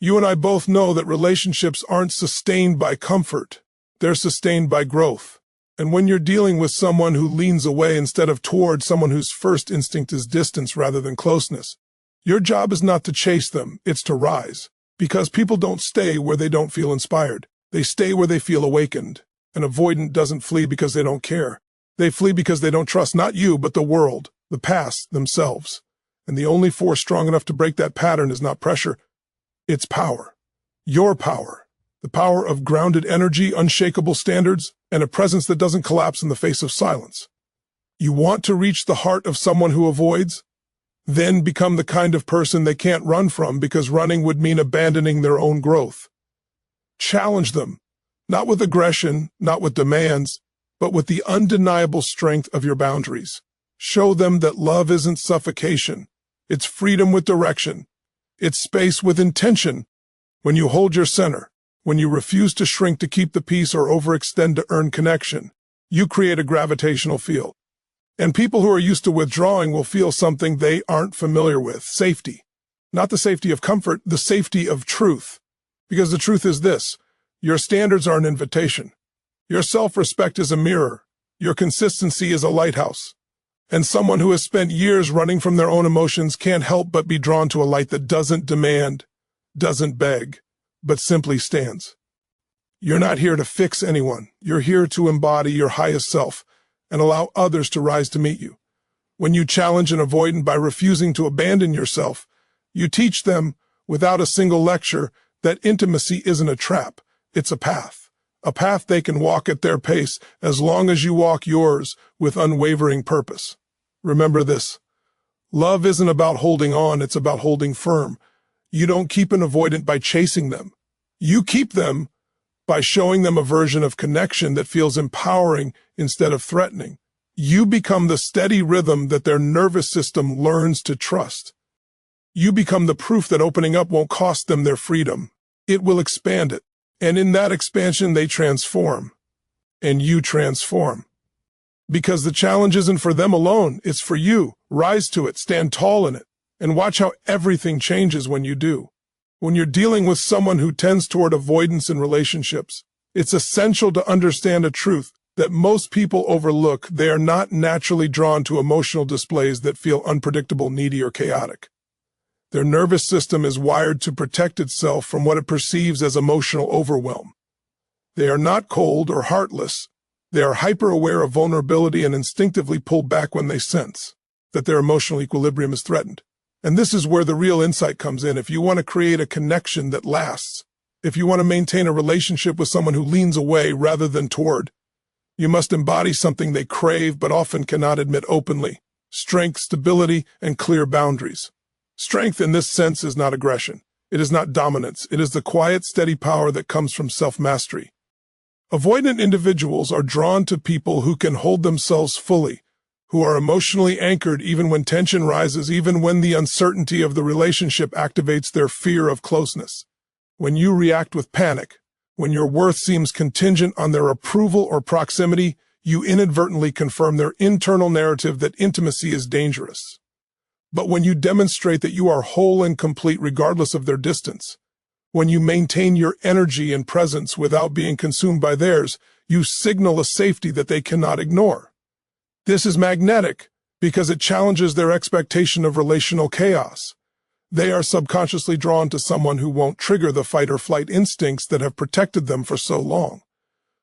You and I both know that relationships aren't sustained by comfort. They're sustained by growth. And when you're dealing with someone who leans away instead of toward, someone whose first instinct is distance rather than closeness, your job is not to chase them, it's to rise. Because people don't stay where they don't feel inspired. They stay where they feel awakened. An avoidant doesn't flee because they don't care. They flee because they don't trust not you, but the world, the past, themselves. And the only force strong enough to break that pattern is not pressure, it's power. Your power. The power of grounded energy, unshakable standards, and a presence that doesn't collapse in the face of silence. You want to reach the heart of someone who avoids? Then become the kind of person they can't run from, because running would mean abandoning their own growth. Challenge them, not with aggression, not with demands, but with the undeniable strength of your boundaries. Show them that love isn't suffocation. It's freedom with direction. It's space with intention. When you hold your center, when you refuse to shrink to keep the peace or overextend to earn connection, you create a gravitational field. And people who are used to withdrawing will feel something they aren't familiar with: safety. Not the safety of comfort, the safety of truth. Because the truth is this: your standards are an invitation. Your self-respect is a mirror. Your consistency is a lighthouse. And someone who has spent years running from their own emotions can't help but be drawn to a light that doesn't demand, doesn't beg, but simply stands. You're not here to fix anyone. You're here to embody your highest self and allow others to rise to meet you. When you challenge an avoidant by refusing to abandon yourself, you teach them, without a single lecture, that intimacy isn't a trap, it's a path they can walk at their pace as long as you walk yours with unwavering purpose. Remember this: love isn't about holding on, it's about holding firm. You don't keep an avoidant by chasing them. You keep them by showing them a version of connection that feels empowering instead of threatening. You become the steady rhythm that their nervous system learns to trust. You become the proof that opening up won't cost them their freedom. It will expand it. And in that expansion, they transform. And you transform. Because the challenge isn't for them alone, it's for you. Rise to it, stand tall in it, and watch how everything changes when you do. When you're dealing with someone who tends toward avoidance in relationships, it's essential to understand a truth that most people overlook. They are not naturally drawn to emotional displays that feel unpredictable, needy, or chaotic. Their nervous system is wired to protect itself from what it perceives as emotional overwhelm. They are not cold or heartless. They are hyper-aware of vulnerability and instinctively pull back when they sense that their emotional equilibrium is threatened. And this is where the real insight comes in. If you want to create a connection that lasts, if you want to maintain a relationship with someone who leans away rather than toward, you must embody something they crave but often cannot admit openly: strength, stability, and clear boundaries. Strength in this sense is not aggression. It is not dominance. It is the quiet, steady power that comes from self-mastery. Avoidant individuals are drawn to people who can hold themselves fully, who are emotionally anchored even when tension rises, even when the uncertainty of the relationship activates their fear of closeness. When you react with panic, when your worth seems contingent on their approval or proximity, you inadvertently confirm their internal narrative that intimacy is dangerous. But when you demonstrate that you are whole and complete regardless of their distance, when you maintain your energy and presence without being consumed by theirs, you signal a safety that they cannot ignore. This is magnetic because it challenges their expectation of relational chaos. They are subconsciously drawn to someone who won't trigger the fight or flight instincts that have protected them for so long.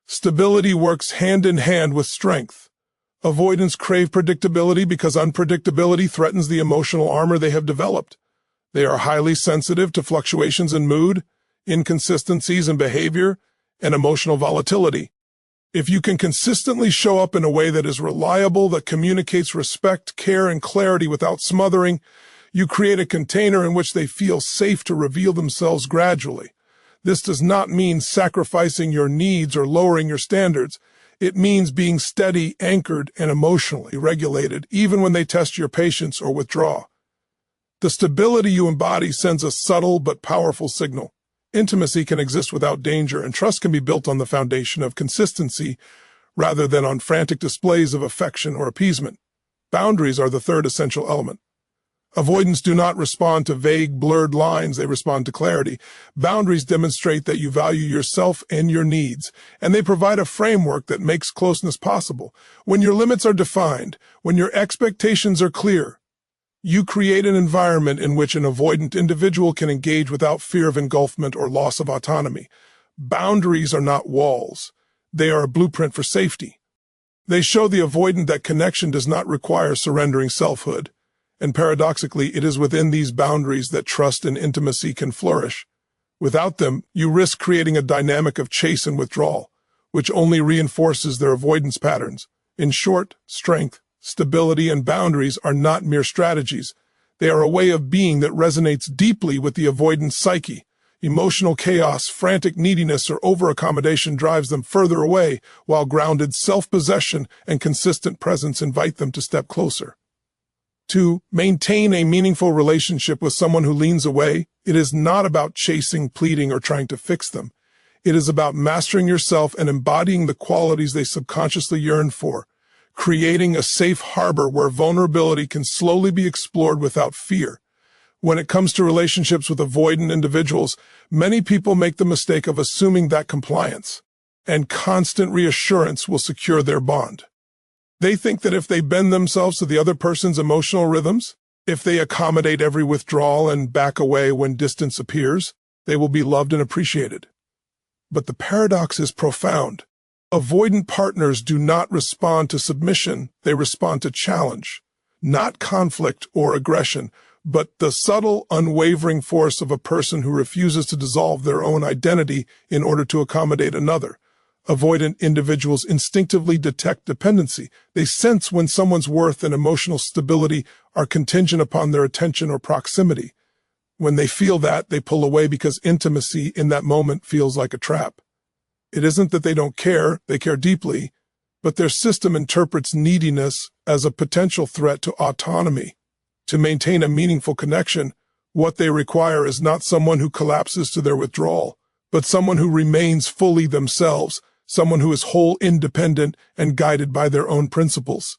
Stability works hand in hand with strength. Avoidants crave predictability because unpredictability threatens the emotional armor they have developed. They are highly sensitive to fluctuations in mood, inconsistencies in behavior, and emotional volatility. If you can consistently show up in a way that is reliable, that communicates respect, care, and clarity without smothering, you create a container in which they feel safe to reveal themselves gradually. This does not mean sacrificing your needs or lowering your standards. It means being steady, anchored, and emotionally regulated, even when they test your patience or withdraw. The stability you embody sends a subtle but powerful signal. Intimacy can exist without danger, and trust can be built on the foundation of consistency rather than on frantic displays of affection or appeasement. Boundaries are the third essential element. Avoidants do not respond to vague, blurred lines, they respond to clarity. Boundaries demonstrate that you value yourself and your needs, and they provide a framework that makes closeness possible. When your limits are defined, when your expectations are clear, you create an environment in which an avoidant individual can engage without fear of engulfment or loss of autonomy. Boundaries are not walls. They are a blueprint for safety. They show the avoidant that connection does not require surrendering selfhood. And paradoxically, it is within these boundaries that trust and intimacy can flourish. Without them, you risk creating a dynamic of chase and withdrawal, which only reinforces their avoidance patterns. In short, strength, stability, and boundaries are not mere strategies. They are a way of being that resonates deeply with the avoidant psyche. Emotional chaos, frantic neediness, or over-accommodation drives them further away, while grounded self-possession and consistent presence invite them to step closer. To maintain a meaningful relationship with someone who leans away, it is not about chasing, pleading, or trying to fix them. It is about mastering yourself and embodying the qualities they subconsciously yearn for, creating a safe harbor where vulnerability can slowly be explored without fear. When it comes to relationships with avoidant individuals, many people make the mistake of assuming that compliance and constant reassurance will secure their bond. They think that if they bend themselves to the other person's emotional rhythms, if they accommodate every withdrawal and back away when distance appears, they will be loved and appreciated. But the paradox is profound. Avoidant partners do not respond to submission, they respond to challenge, not conflict or aggression, but the subtle, unwavering force of a person who refuses to dissolve their own identity in order to accommodate another. Avoidant individuals instinctively detect dependency. They sense when someone's worth and emotional stability are contingent upon their attention or proximity. When they feel that, they pull away because intimacy in that moment feels like a trap. It isn't that they don't care, they care deeply, but their system interprets neediness as a potential threat to autonomy. To maintain a meaningful connection, what they require is not someone who collapses to their withdrawal, but someone who remains fully themselves, someone who is whole, independent, and guided by their own principles.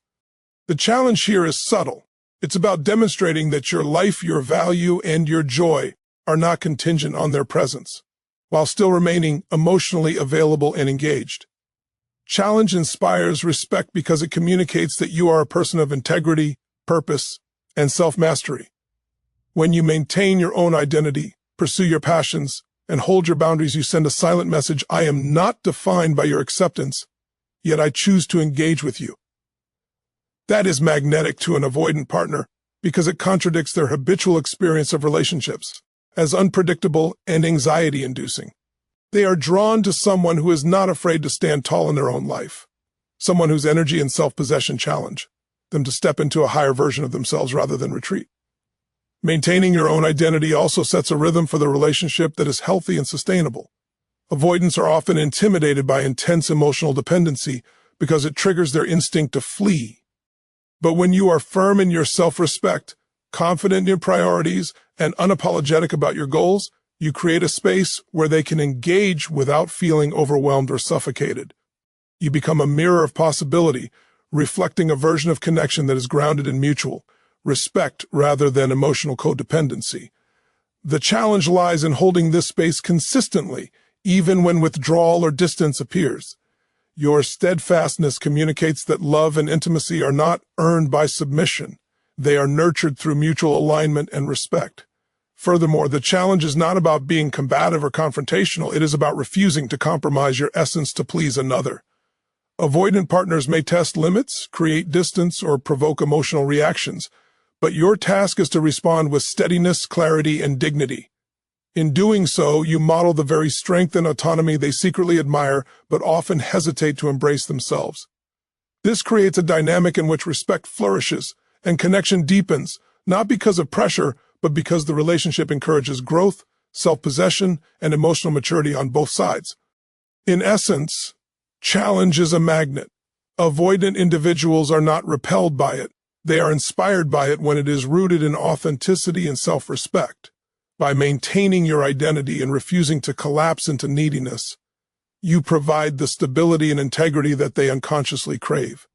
The challenge here is subtle. It's about demonstrating that your life, your value, and your joy are not contingent on their presence, while still remaining emotionally available and engaged. Challenge inspires respect because it communicates that you are a person of integrity, purpose, and self-mastery. When you maintain your own identity, pursue your passions, and hold your boundaries, you send a silent message: I am not defined by your acceptance, yet I choose to engage with you. That is magnetic to an avoidant partner because it contradicts their habitual experience of relationships as unpredictable and anxiety-inducing. They are drawn to someone who is not afraid to stand tall in their own life, someone whose energy and self-possession challenge them to step into a higher version of themselves rather than retreat. Maintaining your own identity also sets a rhythm for the relationship that is healthy and sustainable. Avoidants are often intimidated by intense emotional dependency because it triggers their instinct to flee. But when you are firm in your self-respect, confident in your priorities, and unapologetic about your goals, you create a space where they can engage without feeling overwhelmed or suffocated. You become a mirror of possibility, reflecting a version of connection that is grounded in mutual respect rather than emotional codependency. The challenge lies in holding this space consistently, even when withdrawal or distance appears. Your steadfastness communicates that love and intimacy are not earned by submission. They are nurtured through mutual alignment and respect. Furthermore, the challenge is not about being combative or confrontational. It is about refusing to compromise your essence to please another. Avoidant partners may test limits, create distance, or provoke emotional reactions, but your task is to respond with steadiness, clarity, and dignity. In doing so, you model the very strength and autonomy they secretly admire but often hesitate to embrace themselves. This creates a dynamic in which respect flourishes and connection deepens, not because of pressure, but because the relationship encourages growth, self-possession, and emotional maturity on both sides. In essence, challenge is a magnet. Avoidant individuals are not repelled by it. They are inspired by it when it is rooted in authenticity and self-respect. By maintaining your identity and refusing to collapse into neediness, you provide the stability and integrity that they unconsciously crave.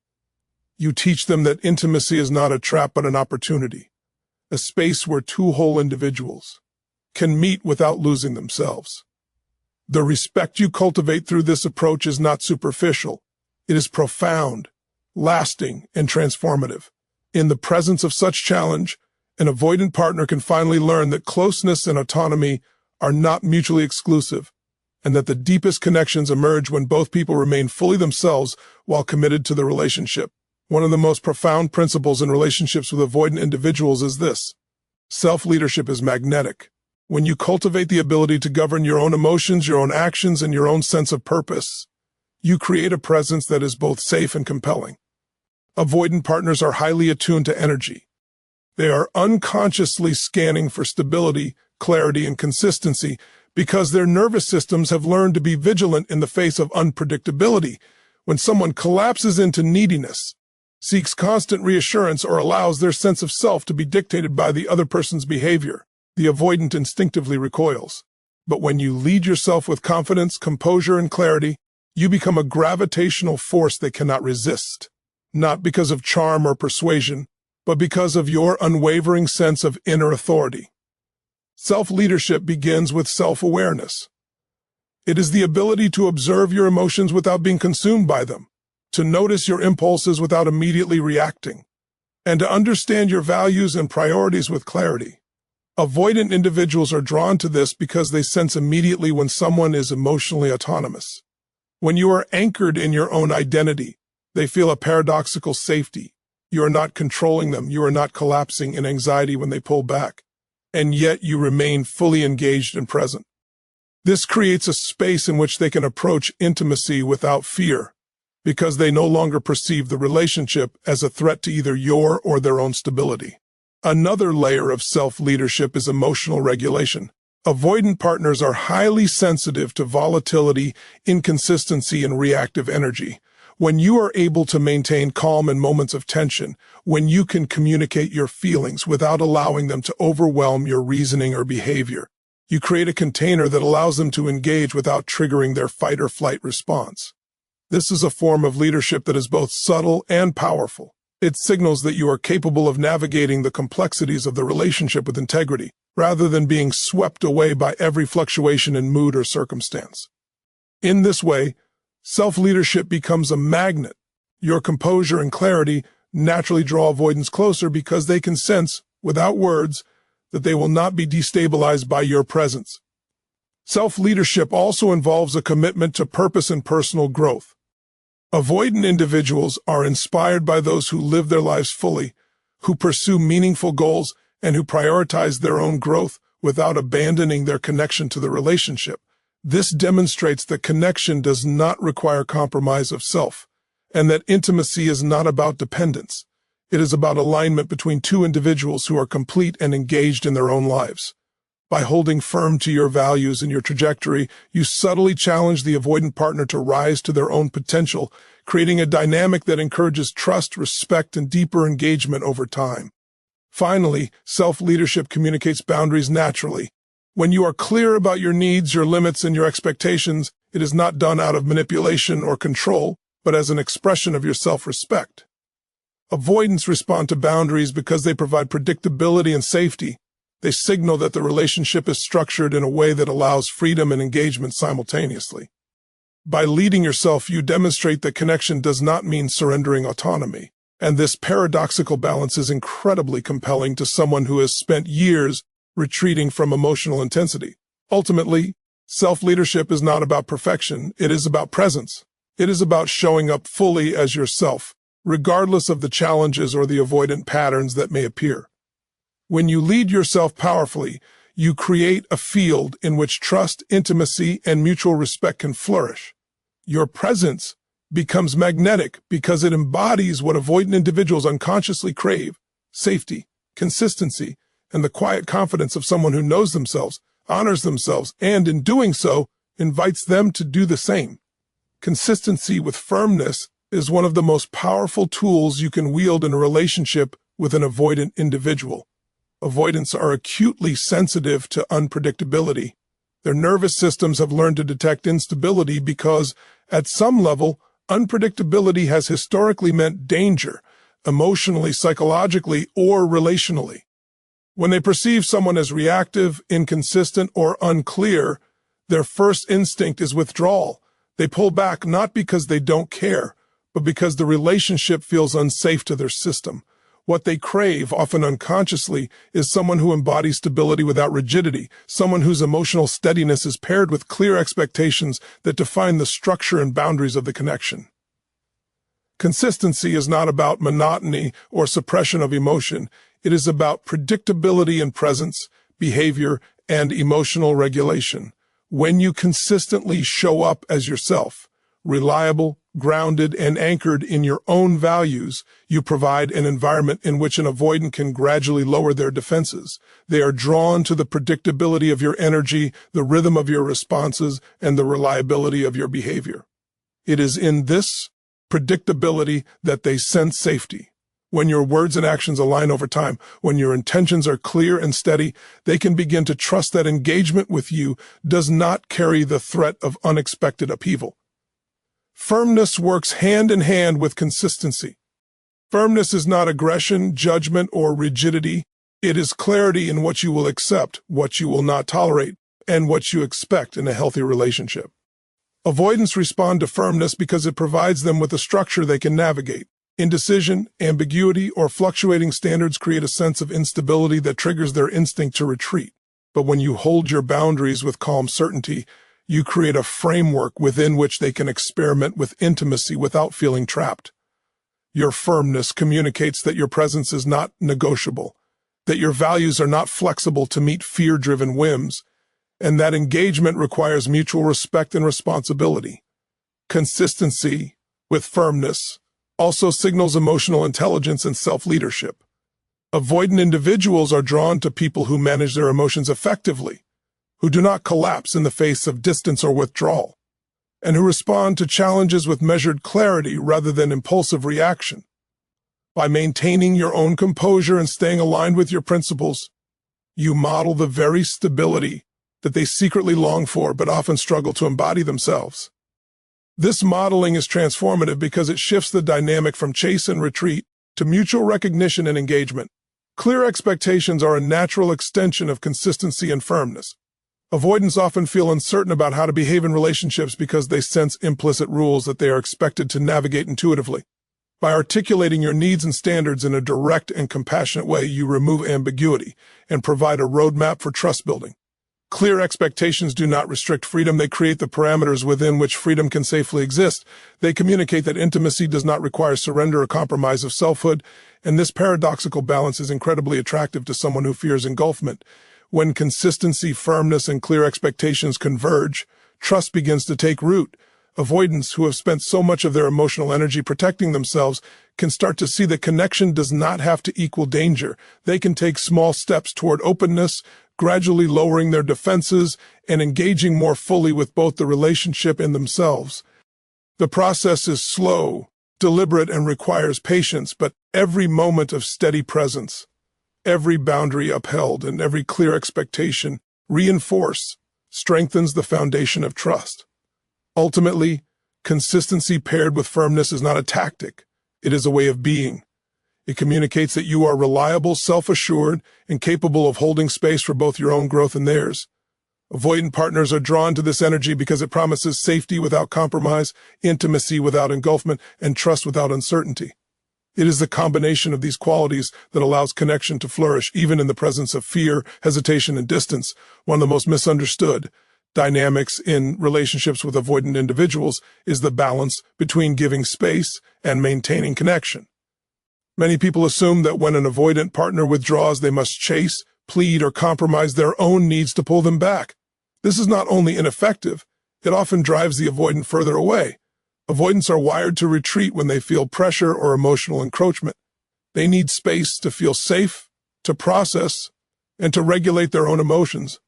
You teach them that intimacy is not a trap but an opportunity, a space where two whole individuals can meet without losing themselves. The respect you cultivate through this approach is not superficial. It is profound, lasting, and transformative. In the presence of such challenge, an avoidant partner can finally learn that closeness and autonomy are not mutually exclusive, and that the deepest connections emerge when both people remain fully themselves while committed to the relationship. One of the most profound principles in relationships with avoidant individuals is this: self-leadership is magnetic. When you cultivate the ability to govern your own emotions, your own actions, and your own sense of purpose, you create a presence that is both safe and compelling. Avoidant partners are highly attuned to energy. They are unconsciously scanning for stability, clarity, and consistency because their nervous systems have learned to be vigilant in the face of unpredictability. When someone collapses into neediness, seeks constant reassurance, or allows their sense of self to be dictated by the other person's behavior, the avoidant instinctively recoils. But when you lead yourself with confidence, composure, and clarity, you become a gravitational force they cannot resist, not because of charm or persuasion, but because of your unwavering sense of inner authority. Self-leadership begins with self-awareness. It is the ability to observe your emotions without being consumed by them, to notice your impulses without immediately reacting, and to understand your values and priorities with clarity. Avoidant individuals are drawn to this because they sense immediately when someone is emotionally autonomous. When you are anchored in your own identity, they feel a paradoxical safety. You are not controlling them, you are not collapsing in anxiety when they pull back, and yet you remain fully engaged and present. This creates a space in which they can approach intimacy without fear, because they no longer perceive the relationship as a threat to either your or their own stability. Another layer of self-leadership is emotional regulation. Avoidant partners are highly sensitive to volatility, inconsistency, and reactive energy. When you are able to maintain calm in moments of tension, when you can communicate your feelings without allowing them to overwhelm your reasoning or behavior, you create a container that allows them to engage without triggering their fight-or-flight response. This is a form of leadership that is both subtle and powerful. It signals that you are capable of navigating the complexities of the relationship with integrity, rather than being swept away by every fluctuation in mood or circumstance. In this way, self-leadership becomes a magnet. Your composure and clarity naturally draw avoidants closer because they can sense, without words, that they will not be destabilized by your presence. Self-leadership also involves a commitment to purpose and personal growth. Avoidant individuals are inspired by those who live their lives fully, who pursue meaningful goals, and who prioritize their own growth without abandoning their connection to the relationship. This demonstrates that connection does not require compromise of self, and that intimacy is not about dependence. It is about alignment between two individuals who are complete and engaged in their own lives. By holding firm to your values and your trajectory, you subtly challenge the avoidant partner to rise to their own potential, creating a dynamic that encourages trust, respect, and deeper engagement over time. Finally, self-leadership communicates boundaries naturally. When you are clear about your needs, your limits, and your expectations, it is not done out of manipulation or control, but as an expression of your self-respect. Avoidants respond to boundaries because they provide predictability and safety. They signal that the relationship is structured in a way that allows freedom and engagement simultaneously. By leading yourself, you demonstrate that connection does not mean surrendering autonomy, and this paradoxical balance is incredibly compelling to someone who has spent years retreating from emotional intensity. Ultimately, self-leadership is not about perfection, it is about presence. It is about showing up fully as yourself, regardless of the challenges or the avoidant patterns that may appear. When you lead yourself powerfully, you create a field in which trust, intimacy, and mutual respect can flourish. Your presence becomes magnetic because it embodies what avoidant individuals unconsciously crave: safety, consistency, and the quiet confidence of someone who knows themselves, honors themselves, and in doing so, invites them to do the same. Consistency with firmness is one of the most powerful tools you can wield in a relationship with an avoidant individual. Avoidants are acutely sensitive to unpredictability. Their nervous systems have learned to detect instability because, at some level, unpredictability has historically meant danger, emotionally, psychologically, or relationally. When they perceive someone as reactive, inconsistent, or unclear, their first instinct is withdrawal. They pull back not because they don't care, but because the relationship feels unsafe to their system. What they crave, often unconsciously, is someone who embodies stability without rigidity, someone whose emotional steadiness is paired with clear expectations that define the structure and boundaries of the connection. Consistency is not about monotony or suppression of emotion. It is about predictability in presence, behavior, and emotional regulation. When you consistently show up as yourself, reliable, grounded, and anchored in your own values, you provide an environment in which an avoidant can gradually lower their defenses. They are drawn to the predictability of your energy, the rhythm of your responses, and the reliability of your behavior. It is in this predictability that they sense safety. When your words and actions align over time, when your intentions are clear and steady, they can begin to trust that engagement with you does not carry the threat of unexpected upheaval. Firmness works hand in hand with consistency. Firmness is not aggression, judgment, or rigidity. It is clarity in what you will accept, what you will not tolerate, and what you expect in a healthy relationship. Avoidants respond to firmness because it provides them with a structure they can navigate. Indecision, ambiguity, or fluctuating standards create a sense of instability that triggers their instinct to retreat. But when you hold your boundaries with calm certainty, you create a framework within which they can experiment with intimacy without feeling trapped. Your firmness communicates that your presence is not negotiable, that your values are not flexible to meet fear-driven whims, and that engagement requires mutual respect and responsibility. Consistency with firmness also signals emotional intelligence and self-leadership. Avoidant individuals are drawn to people who manage their emotions effectively, who do not collapse in the face of distance or withdrawal, and who respond to challenges with measured clarity rather than impulsive reaction. By maintaining your own composure and staying aligned with your principles, you model the very stability that they secretly long for but often struggle to embody themselves. This modeling is transformative because it shifts the dynamic from chase and retreat to mutual recognition and engagement. Clear expectations are a natural extension of consistency and firmness. Avoidants often feel uncertain about how to behave in relationships because they sense implicit rules that they are expected to navigate intuitively. By articulating your needs and standards in a direct and compassionate way, you remove ambiguity and provide a roadmap for trust building. Clear expectations do not restrict freedom, they create the parameters within which freedom can safely exist. They communicate that intimacy does not require surrender or compromise of selfhood, and this paradoxical balance is incredibly attractive to someone who fears engulfment. When consistency, firmness, and clear expectations converge, trust begins to take root. Avoidants who have spent so much of their emotional energy protecting themselves can start to see that connection does not have to equal danger. They can take small steps toward openness, gradually lowering their defenses and engaging more fully with both the relationship and themselves. The process is slow, deliberate, and requires patience, but every moment of steady presence, every boundary upheld, and every clear expectation reinforced strengthens the foundation of trust. Ultimately, consistency paired with firmness is not a tactic. It is a way of being. It communicates that you are reliable, self-assured, and capable of holding space for both your own growth and theirs. Avoidant partners are drawn to this energy because it promises safety without compromise, intimacy without engulfment, and trust without uncertainty. It is the combination of these qualities that allows connection to flourish, even in the presence of fear, hesitation, and distance. One of the most misunderstood dynamics in relationships with avoidant individuals is the balance between giving space and maintaining connection. Many people assume that when an avoidant partner withdraws, they must chase, plead, or compromise their own needs to pull them back. This is not only ineffective, it often drives the avoidant further away. Avoidants are wired to retreat when they feel pressure or emotional encroachment. They need space to feel safe, to process, and to regulate their own emotions.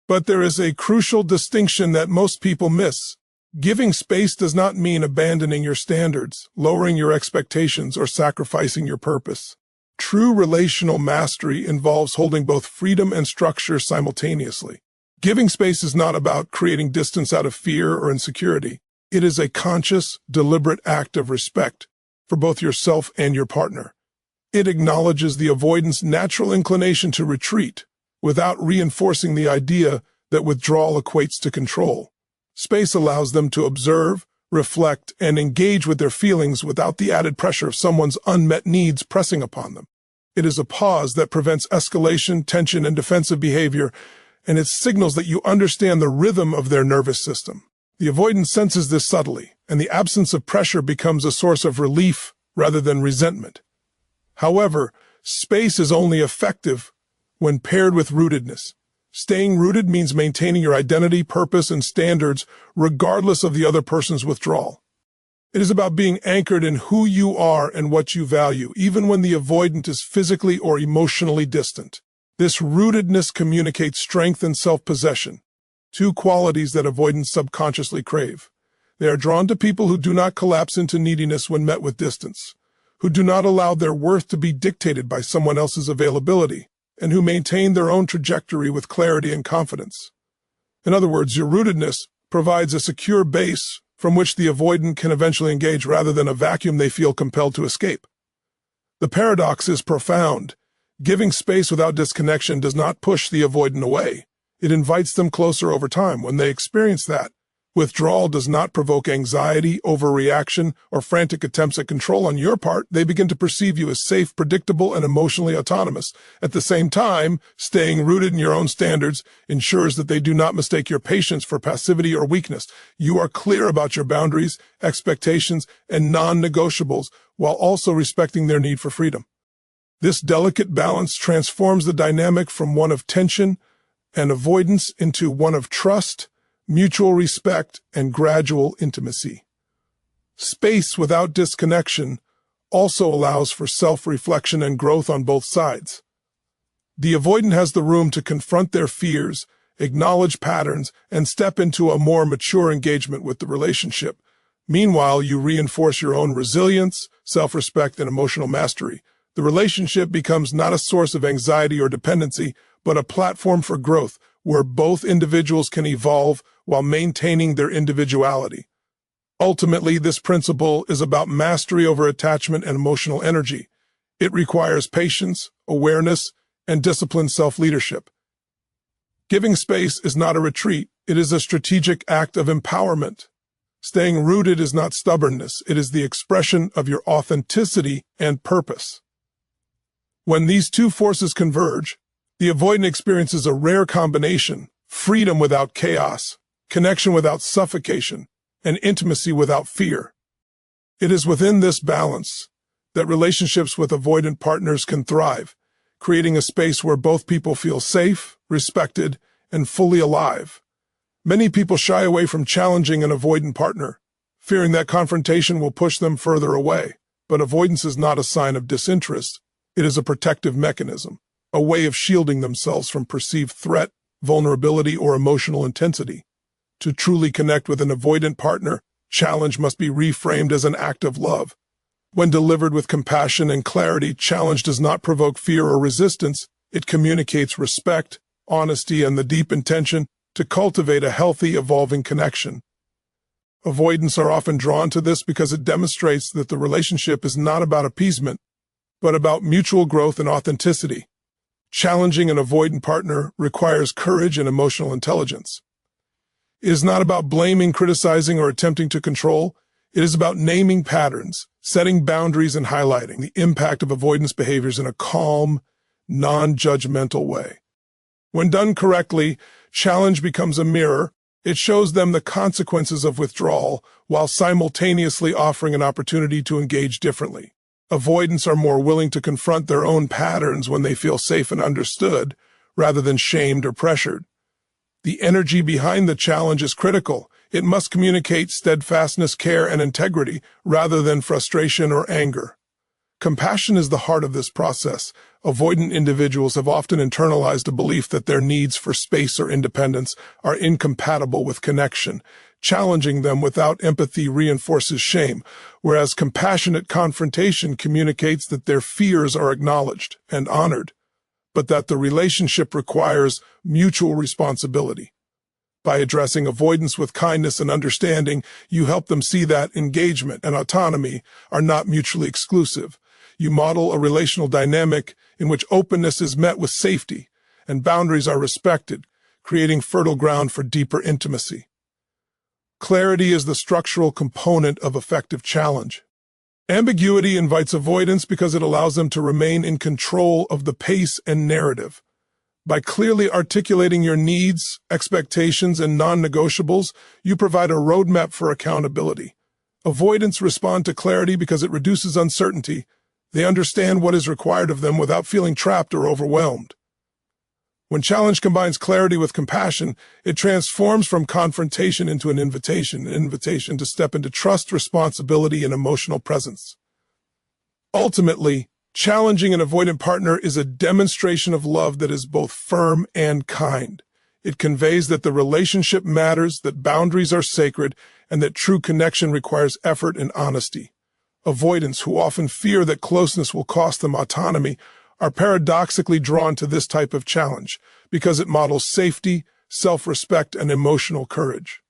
But there is a crucial distinction that most people miss. Giving space does not mean abandoning your standards, lowering your expectations, or sacrificing your purpose. True relational mastery involves holding both freedom and structure simultaneously. Giving space is not about creating distance out of fear or insecurity. It is a conscious, deliberate act of respect for both yourself and your partner. It acknowledges the avoidant's natural inclination to retreat without reinforcing the idea that withdrawal equates to control. Space allows them to observe, reflect, and engage with their feelings without the added pressure of someone's unmet needs pressing upon them. It is a pause that prevents escalation, tension, and defensive behavior, and it signals that you understand the rhythm of their nervous system. The avoidant senses this subtly, and the absence of pressure becomes a source of relief rather than resentment. However, space is only effective when paired with rootedness. Staying rooted means maintaining your identity, purpose, and standards regardless of the other person's withdrawal. It is about being anchored in who you are and what you value, even when the avoidant is physically or emotionally distant. This rootedness communicates strength and self-possession, two qualities that avoidants subconsciously crave. They are drawn to people who do not collapse into neediness when met with distance, who do not allow their worth to be dictated by someone else's availability, and who maintain their own trajectory with clarity and confidence. In other words, your rootedness provides a secure base from which the avoidant can eventually engage rather than a vacuum they feel compelled to escape. The paradox is profound. Giving space without disconnection does not push the avoidant away. It invites them closer over time. When they experience that, withdrawal does not provoke anxiety, overreaction, or frantic attempts at control on your part. They begin to perceive you as safe, predictable, and emotionally autonomous. At the same time, staying rooted in your own standards ensures that they do not mistake your patience for passivity or weakness. You are clear about your boundaries, expectations, and non-negotiables, while also respecting their need for freedom. This delicate balance transforms the dynamic from one of tension and avoidance into one of trust, mutual respect, and gradual intimacy. Space without disconnection also allows for self-reflection and growth on both sides. The avoidant has the room to confront their fears, acknowledge patterns, and step into a more mature engagement with the relationship. Meanwhile, you reinforce your own resilience, self-respect, and emotional mastery. The relationship becomes not a source of anxiety or dependency, but a platform for growth where both individuals can evolve while maintaining their individuality. Ultimately, this principle is about mastery over attachment and emotional energy. It requires patience, awareness, and disciplined self-leadership. Giving space is not a retreat. It is a strategic act of empowerment. Staying rooted is not stubbornness. It is the expression of your authenticity and purpose. When these two forces converge, the avoidant experiences a rare combination: freedom without chaos, connection without suffocation, and intimacy without fear. It is within this balance that relationships with avoidant partners can thrive, creating a space where both people feel safe, respected, and fully alive. Many people shy away from challenging an avoidant partner, fearing that confrontation will push them further away. But avoidance is not a sign of disinterest. It is a protective mechanism, a way of shielding themselves from perceived threat, vulnerability, or emotional intensity. To truly connect with an avoidant partner, challenge must be reframed as an act of love. When delivered with compassion and clarity, challenge does not provoke fear or resistance. It communicates respect, honesty, and the deep intention to cultivate a healthy, evolving connection. Avoidants are often drawn to this because it demonstrates that the relationship is not about appeasement, but about mutual growth and authenticity. Challenging an avoidant partner requires courage and emotional intelligence. It is not about blaming, criticizing, or attempting to control. It is about naming patterns, setting boundaries, and highlighting the impact of avoidance behaviors in a calm, non-judgmental way. When done correctly, challenge becomes a mirror. It shows them the consequences of withdrawal while simultaneously offering an opportunity to engage differently. Avoidants are more willing to confront their own patterns when they feel safe and understood, rather than shamed or pressured. The energy behind the challenge is critical. It must communicate steadfastness, care, and integrity, rather than frustration or anger. Compassion is the heart of this process. Avoidant individuals have often internalized a belief that their needs for space or independence are incompatible with connection. Challenging them without empathy reinforces shame, whereas compassionate confrontation communicates that their fears are acknowledged and honored, but that the relationship requires mutual responsibility. By addressing avoidance with kindness and understanding, you help them see that engagement and autonomy are not mutually exclusive. You model a relational dynamic in which openness is met with safety and boundaries are respected, creating fertile ground for deeper intimacy. Clarity is the structural component of effective challenge. Ambiguity invites avoidance because it allows them to remain in control of the pace and narrative. By clearly articulating your needs, expectations, and non-negotiables, you provide a roadmap for accountability. Avoidants respond to clarity because it reduces uncertainty. They understand what is required of them without feeling trapped or overwhelmed. When challenge combines clarity with compassion, it transforms from confrontation into an invitation to step into trust, responsibility, and emotional presence. Ultimately, challenging an avoidant partner is a demonstration of love that is both firm and kind. It conveys that the relationship matters, that boundaries are sacred, and that true connection requires effort and honesty. Avoidants, who often fear that closeness will cost them autonomy, are paradoxically drawn to this type of challenge because it models safety, self-respect, and emotional courage.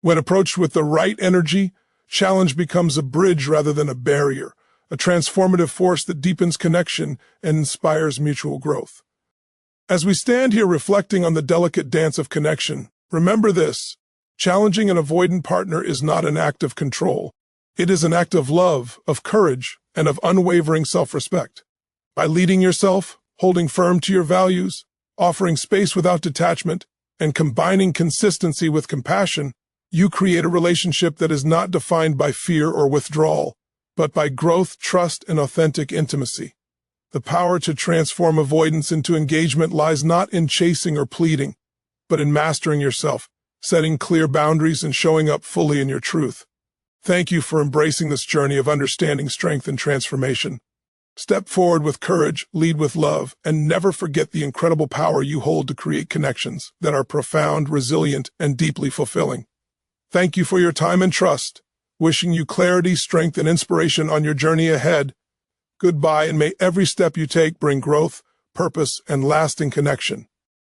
When approached with the right energy, challenge becomes a bridge rather than a barrier, a transformative force that deepens connection and inspires mutual growth. As we stand here reflecting on the delicate dance of connection, remember this: challenging an avoidant partner is not an act of control. It is an act of love, of courage, and of unwavering self-respect. By leading yourself, holding firm to your values, offering space without detachment, and combining consistency with compassion, you create a relationship that is not defined by fear or withdrawal, but by growth, trust, and authentic intimacy. The power to transform avoidance into engagement lies not in chasing or pleading, but in mastering yourself, setting clear boundaries, and showing up fully in your truth. Thank you for embracing this journey of understanding, strength, and transformation. Step forward with courage, lead with love, and never forget the incredible power you hold to create connections that are profound, resilient, and deeply fulfilling. Thank you for your time and trust. Wishing you clarity, strength, and inspiration on your journey ahead. Goodbye, and may every step you take bring growth, purpose, and lasting connection.